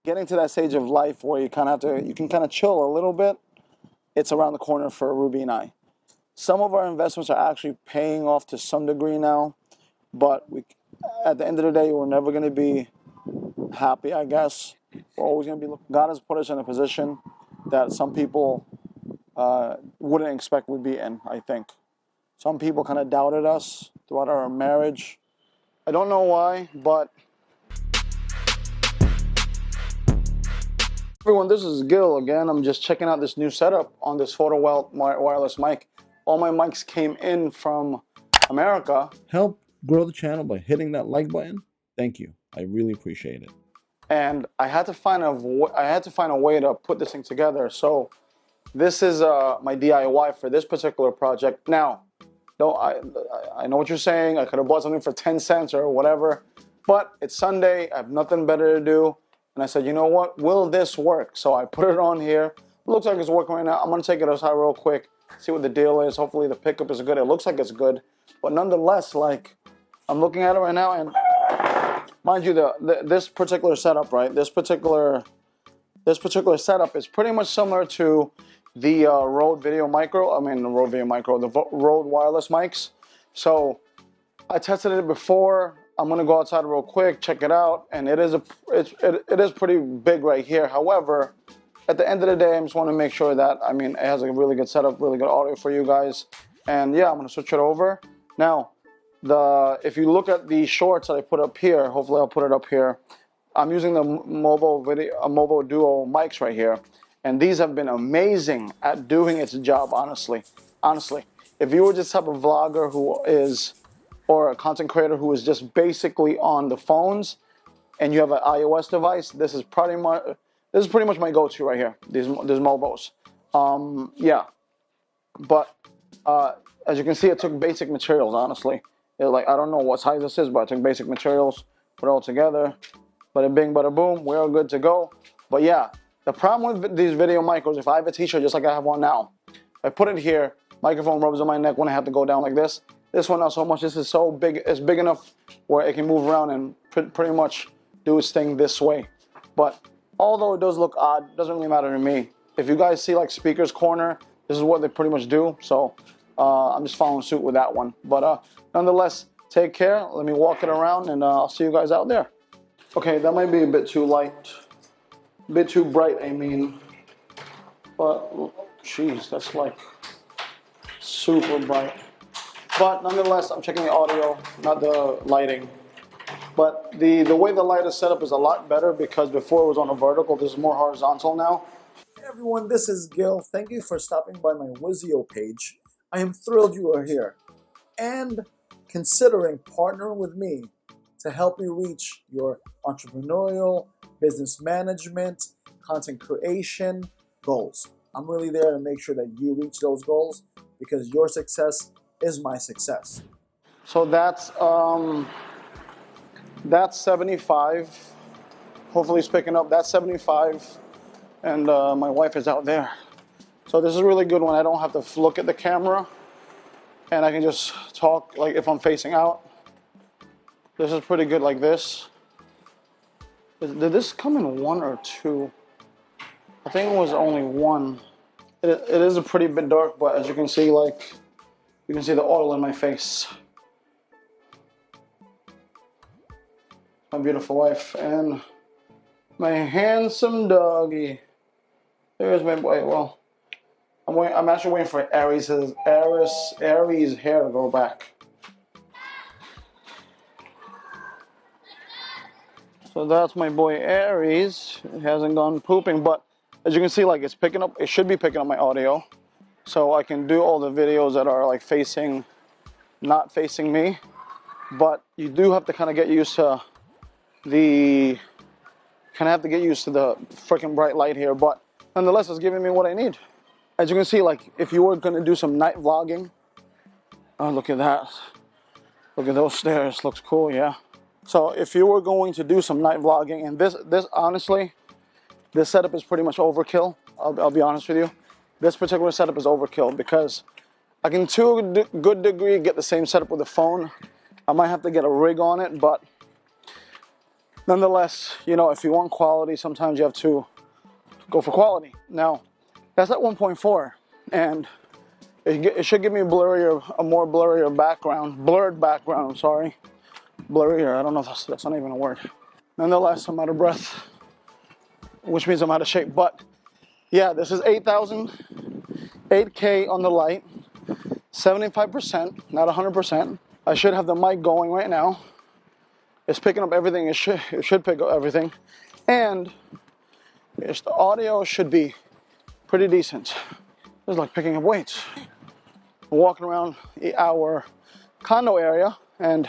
getting to that stage of life where you kind of have to, you can kind of chill a little bit. It's around the corner for Ruby and I. Some of our investments are actually paying off to some degree now, but at the end of the day, we're never going to be happy, I guess. We're always going to be, God has put us in a position that some people wouldn't expect we'd be in, I think. Some people kind of doubted us throughout our marriage. I don't know why, but everyone, this is Gil again. I'm just checking out this new setup on this Photo wireless mic. All my mics came in from America. Help grow the channel by hitting that like button. Thank you. I really appreciate it. And I had to find a way to put this thing together. So this is my DIY for this particular project. Now, no, I know what you're saying. I could have bought something for 10 cents or whatever, but it's Sunday. I have nothing better to do. And I said, you know what? Will this work? So I put it on here. It looks like it's working right now. I'm going to take it outside real quick, see what the deal is. Hopefully the pickup is good. It looks like it's good. But nonetheless, like, I'm looking at it right now, and mind you, this particular setup, right? This particular setup is pretty much similar to the Rode wireless mics. So I tested it before. I'm gonna go outside real quick, check it out, and it is pretty big right here. However, at the end of the day, I just want to make sure that it has a really good setup, really good audio for you guys. And yeah, I'm gonna switch it over now. If you look at the shorts that I put up here, hopefully I'll put it up here. I'm using the Movo Duo mics right here, and these have been amazing at doing its job. Honestly, if you were just type of vlogger or a content creator who is just basically on the phones, and you have an iOS device, this is pretty much my go-to right here. These Movos, yeah. But as you can see, I took basic materials. Honestly, I don't know what size this is, but I took basic materials, put it all together. Bada bing, bada boom, we're all good to go. But yeah, the problem with these video micros, if I have a t-shirt just like I have one now, I put it here, microphone rubs on my neck when I have to go down like this. This one not so much. This is so big, it's big enough where it can move around and pretty much do its thing this way. But although it does look odd, it doesn't really matter to me. If you guys see like speakers corner, this is what they pretty much do. So I'm just following suit with that one. But nonetheless, take care. Let me walk it around, and I'll see you guys out there. Okay, that might be a bit too light, a bit too bright, I mean. But, jeez, that's like super bright. But nonetheless, I'm checking the audio, not the lighting. But the way the light is set up is a lot better, because before it was on a vertical. This is more horizontal now. Hey everyone, this is Gil. Thank you for stopping by my Wizio page. I am thrilled you are here and considering partnering with me to help you reach your entrepreneurial, business management, content creation goals. I'm really there to make sure that you reach those goals, because your success is my success. So that's 75. Hopefully it's picking up. That's 75, and my wife is out there. So this is a really good one. I don't have to look at the camera, and I can just talk like if I'm facing out. This is pretty good like this. Did this come in one or two? I think it was only one. It is a pretty bit dark, but as you can see, like, you can see the oil in my face. My beautiful wife and my handsome doggy. There's my boy. Well, I'm actually waiting for Aries' hair to grow back. So that's my boy Aries. It hasn't gone pooping, but as you can see, like, it's picking up. It should be picking up my audio, so I can do all the videos that are like not facing me. But you do have to kind of get used to the freaking bright light here. But nonetheless, it's giving me what I need. As you can see, like, if you were gonna do some night vlogging, oh, look at that. Look at those stairs. Looks cool, yeah. So if you were going to do some night vlogging, and this honestly, this setup is pretty much overkill. I'll be honest with you. This particular setup is overkill, because I can to a good degree get the same setup with the phone. I might have to get a rig on it, but Nonetheless, you know, if you want quality, sometimes you have to go for quality. Now, that's at 1.4, and it should give me a more blurrier background, blurred background. I'm sorry, blurrier. I don't know if that's not even a word. Nonetheless, I'm out of breath, which means I'm out of shape. But yeah, this is 8,000, 8K on the light, 75%, not 100%. I should have the mic going right now. It's picking up everything. It should pick up everything, and the audio should be pretty decent. It's like picking up weights. I'm walking around our condo area, and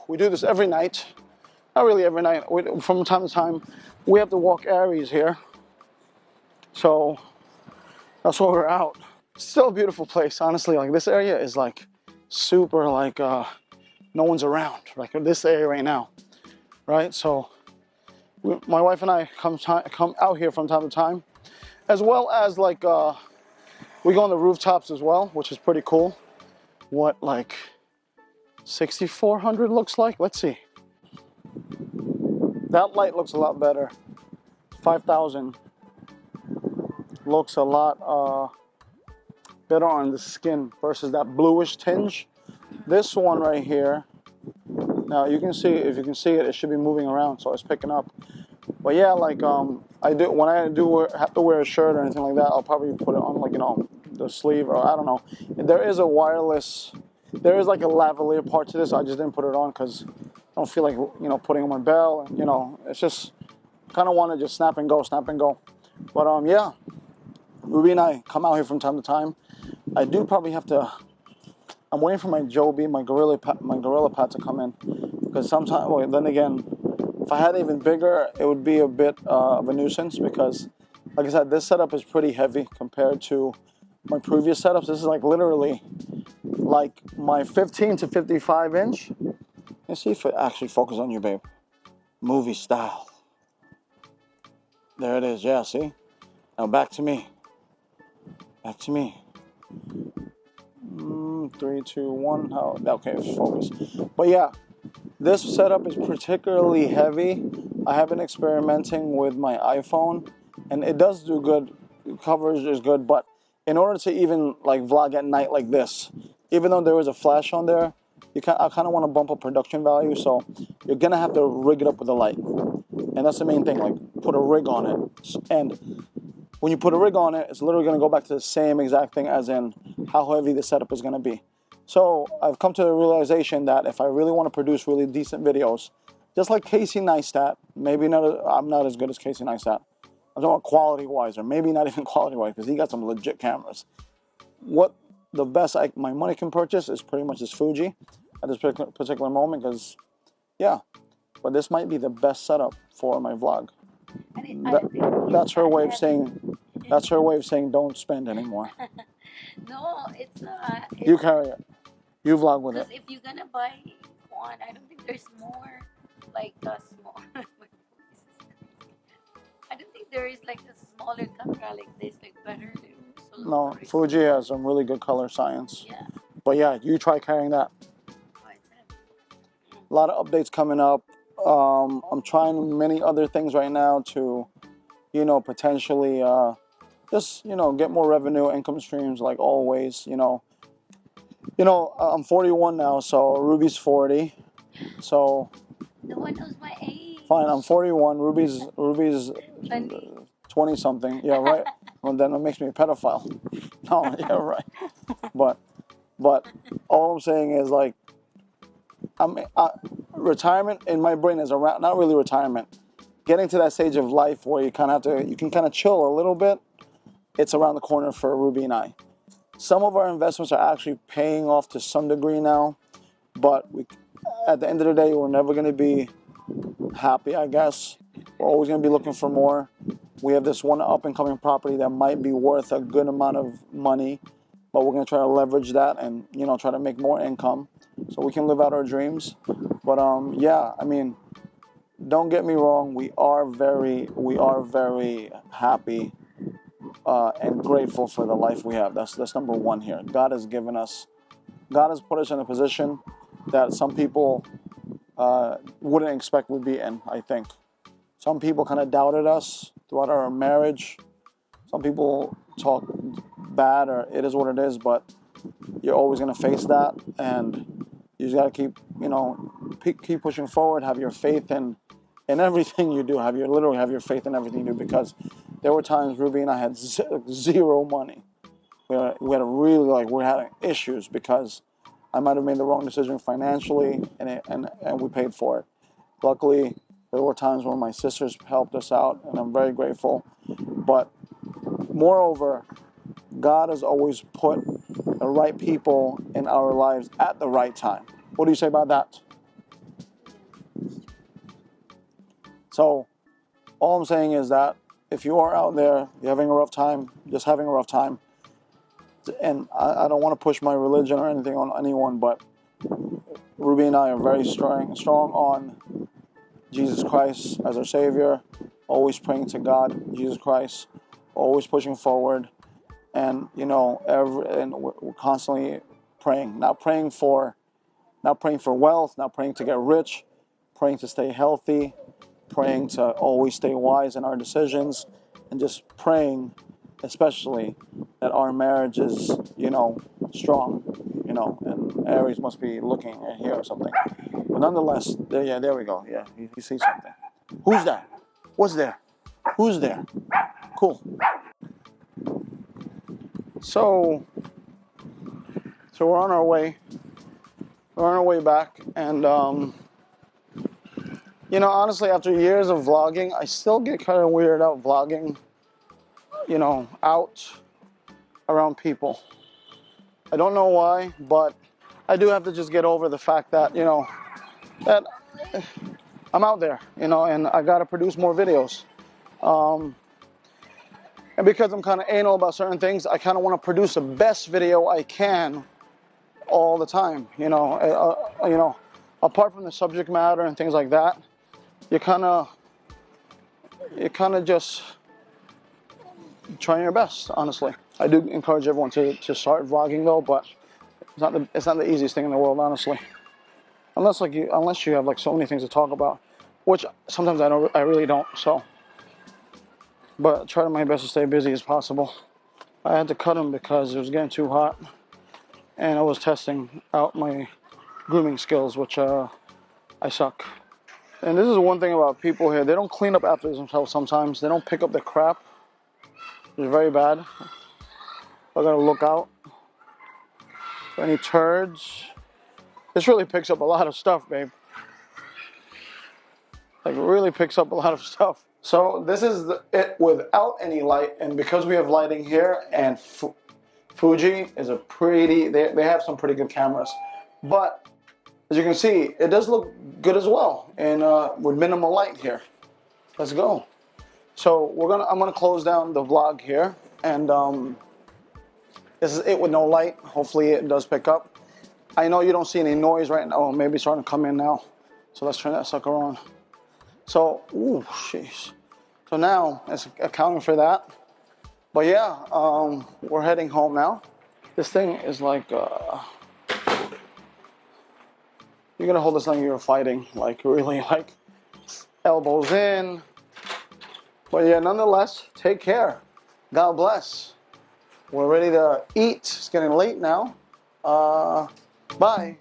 we do this every night. Not really every night. From time to time, we have to walk areas here. So that's why we're out. Still a beautiful place, honestly. Like this area is like super like no one's around. Like this area right now, right? So my wife and I come out here from time to time, as well as like we go on the rooftops as well, which is pretty cool. What like 6,400 looks like? Let's see. That light looks a lot better. 5,000 looks a lot better on the skin versus that bluish tinge. This one right here, now you can see, if you can see it, it should be moving around, so it's picking up. But yeah, like I do when I have to wear a shirt or anything like that, I'll probably put it on like, you know, the sleeve, or I don't know. There is a wireless, there is like a lavalier part to this. I just didn't put it on because I don't feel like, you know, putting on my bell, and you know, it's just kind of want to just snap and go. But yeah, Ruby and I come out here from time to time. I do probably have to. I'm waiting for my Joby, my Gorilla Pad to come in, because sometimes. Well, then again, if I had even bigger, it would be a bit of a nuisance because, like I said, this setup is pretty heavy compared to my previous setups. This is like literally like my 15 to 55 inch. Let's see if it actually focuses on you, babe. Movie style. There it is. Yeah, see? Now back to me. Back to me. 3, 2, 1. Oh, okay, focus. But yeah, this setup is particularly heavy. I have been experimenting with my iPhone, and it does do good. Coverage is good, but in order to even like vlog at night like this, even though there is a flash on there, I kind of want to bump up production value, so you're gonna have to rig it up with the light, and that's the main thing. Like put a rig on it, and when you put a rig on it, it's literally gonna go back to the same exact thing as in how heavy the setup is gonna be. So I've come to the realization that if I really want to produce really decent videos, just like Casey Neistat, maybe I'm not as good as Casey Neistat. I'm talking about quality-wise, or maybe not even quality-wise, because he got some legit cameras. What the best my money can purchase is pretty much this Fuji at this particular moment, because, yeah, but this might be the best setup for my vlog. That's her way of saying don't spend anymore. No, it's not. You carry it. You vlog with it. Because if you're gonna buy one, I don't think there's more like a small. I don't think there is like a smaller camera like this, like better. No, Fuji has some really good color science. Yeah. But yeah, you try carrying that. A lot of updates coming up. I'm trying many other things right now to, you know, potentially just, you know, get more revenue, income streams like always, you know. I'm 41 now, so Ruby's 40. So no one knows my age. Fine, I'm 41. Ruby's 20 something. Yeah, right. Well, then it makes me a pedophile. No, yeah, right. But all I'm saying is like, retirement in my brain is around. Not really retirement. Getting to that stage of life where you can kind of chill a little bit. It's around the corner for Ruby and I. Some of our investments are actually paying off to some degree now, but at the end of the day, we're never going to be happy, I guess. We're always going to be looking for more. We have this one up-and-coming property that might be worth a good amount of money, but we're going to try to leverage that and, you know, try to make more income so we can live out our dreams. But yeah, I mean, don't get me wrong. We are very happy and grateful for the life we have. That's number one here. God has put us in a position that some people wouldn't expect we'd be in, I think. Some people kind of doubted us throughout our marriage. Some people talk bad, or it is what it is, but you're always going to face that, and you just got to keep, keep pushing forward, have your faith in everything you do, literally have your faith in everything you do, because there were times Ruby and I had zero money. We were having issues because I might have made the wrong decision financially, and we paid for it. Luckily, there were times when my sisters helped us out, and I'm very grateful. But moreover, God has always put the right people in our lives at the right time. What do you say about that? So, all I'm saying is that if you are out there, you're having a rough time, just having a rough time, and I don't want to push my religion or anything on anyone, but Ruby and I are very strong on Jesus Christ as our Savior, always praying to God, Jesus Christ, always pushing forward, and we're constantly praying, not praying for wealth, not praying to get rich, praying to stay healthy, praying to always stay wise in our decisions, and just praying, especially that our marriage is, strong, and Aries must be looking at here or something. But nonetheless, there we go. Yeah, you see something. Who's that? What's there? Who's there? Cool. So we're on our way. We're on our way back, and honestly, after years of vlogging, I still get kind of weirded out vlogging, out around people. I don't know why, but I do have to just get over the fact that, that I'm out there, and I got to produce more videos. And because I'm kind of anal about certain things, I kind of want to produce the best video I can all the time, apart from the subject matter and things like that. You kind of just trying your best, honestly. I do encourage everyone to start vlogging though, but it's not the easiest thing in the world, honestly. Unless you have so many things to talk about, which sometimes I really don't. So, but try my best to stay busy as possible. I had to cut them because it was getting too hot, and I was testing out my grooming skills, which I suck. And this is one thing about people here: they don't clean up after themselves. Sometimes they don't pick up the crap. It's very bad. I gotta look out for any turds. This really picks up a lot of stuff, babe. It really picks up a lot of stuff. So this is it without any light, and because we have lighting here, and Fuji is they have some pretty good cameras. But as you can see, it does look good as well, and with minimal light here. Let's go. So I'm gonna close down the vlog here, and this is it with no light. Hopefully it does pick up. I know you don't see any noise right now. Oh, maybe it's starting to come in now. So let's turn that sucker on. So, ooh, jeez. So now it's accounting for that. But yeah, we're heading home now. This thing is like, you're gonna hold this thing you're fighting, really, elbows in. But yeah, nonetheless, take care. God bless. We're ready to eat. It's getting late now. Bye.